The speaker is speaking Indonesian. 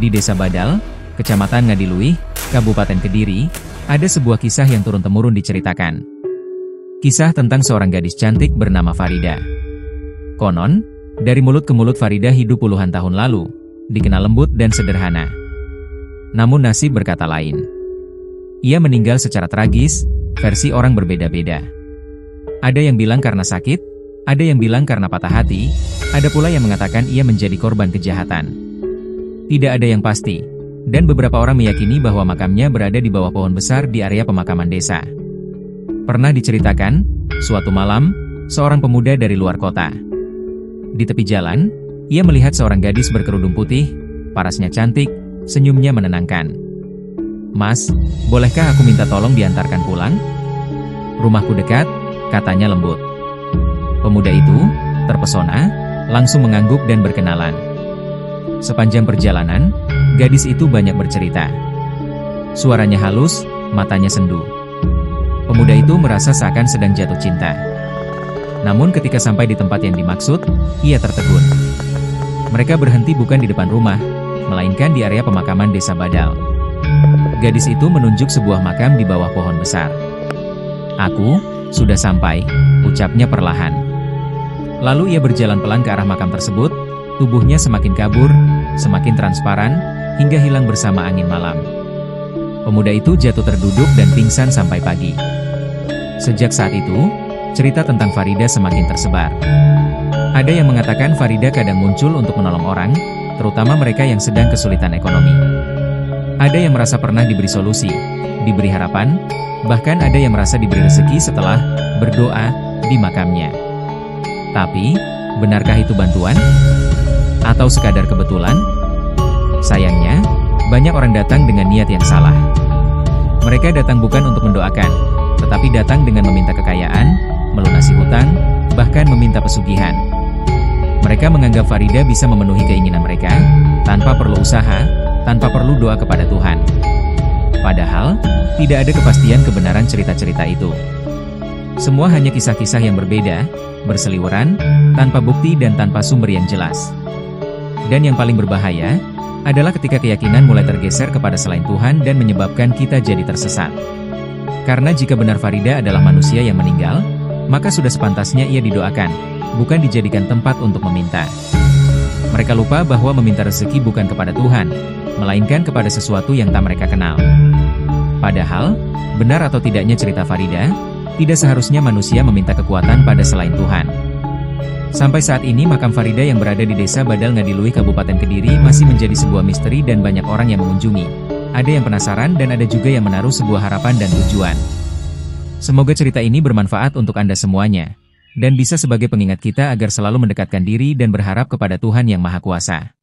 Di Desa Badal, Kecamatan Ngadiluih, Kabupaten Kediri, ada sebuah kisah yang turun-temurun diceritakan. Kisah tentang seorang gadis cantik bernama Farida. Konon, dari mulut ke mulut Farida hidup puluhan tahun lalu, dikenal lembut dan sederhana. Namun nasib berkata lain. Ia meninggal secara tragis, versi orang berbeda-beda. Ada yang bilang karena sakit, ada yang bilang karena patah hati, ada pula yang mengatakan ia menjadi korban kejahatan. Tidak ada yang pasti, dan beberapa orang meyakini bahwa makamnya berada di bawah pohon besar di area pemakaman desa. Pernah diceritakan, suatu malam, seorang pemuda dari luar kota. Di tepi jalan, ia melihat seorang gadis berkerudung putih, parasnya cantik, senyumnya menenangkan. "Mas, bolehkah aku minta tolong diantarkan pulang? Rumahku dekat," katanya lembut. Pemuda itu terpesona, langsung mengangguk dan berkenalan. Sepanjang perjalanan, gadis itu banyak bercerita. Suaranya halus, matanya sendu. Pemuda itu merasa seakan sedang jatuh cinta. Namun ketika sampai di tempat yang dimaksud, ia tertegun. Mereka berhenti bukan di depan rumah, melainkan di area pemakaman Desa Badal. Gadis itu menunjuk sebuah makam di bawah pohon besar. "Aku sudah sampai," ucapnya perlahan. Lalu ia berjalan pelan ke arah makam tersebut, tubuhnya semakin kabur, semakin transparan, hingga hilang bersama angin malam. Pemuda itu jatuh terduduk dan pingsan sampai pagi. Sejak saat itu, cerita tentang Farida semakin tersebar. Ada yang mengatakan Farida kadang muncul untuk menolong orang, terutama mereka yang sedang kesulitan ekonomi. Ada yang merasa pernah diberi solusi, diberi harapan, bahkan ada yang merasa diberi rezeki setelah berdoa di makamnya. Tapi, benarkah itu bantuan? Atau sekadar kebetulan? Sayangnya, banyak orang datang dengan niat yang salah. Mereka datang bukan untuk mendoakan, tetapi datang dengan meminta kekayaan, melunasi hutang, bahkan meminta pesugihan. Mereka menganggap Farida bisa memenuhi keinginan mereka, tanpa perlu usaha, tanpa perlu doa kepada Tuhan. Padahal, tidak ada kepastian kebenaran cerita-cerita itu. Semua hanya kisah-kisah yang berbeda, berseliweran, tanpa bukti dan tanpa sumber yang jelas. Dan yang paling berbahaya, adalah ketika keyakinan mulai tergeser kepada selain Tuhan dan menyebabkan kita jadi tersesat. Karena jika benar Farida adalah manusia yang meninggal, maka sudah sepantasnya ia didoakan, bukan dijadikan tempat untuk meminta. Mereka lupa bahwa meminta rezeki bukan kepada Tuhan, melainkan kepada sesuatu yang tak mereka kenal. Padahal, benar atau tidaknya cerita Farida, tidak seharusnya manusia meminta kekuatan pada selain Tuhan. Sampai saat ini makam Farida yang berada di Desa Badal Ngadiluih Kabupaten Kediri masih menjadi sebuah misteri dan banyak orang yang mengunjungi. Ada yang penasaran dan ada juga yang menaruh sebuah harapan dan tujuan. Semoga cerita ini bermanfaat untuk Anda semuanya, dan bisa sebagai pengingat kita agar selalu mendekatkan diri dan berharap kepada Tuhan Yang Maha Kuasa.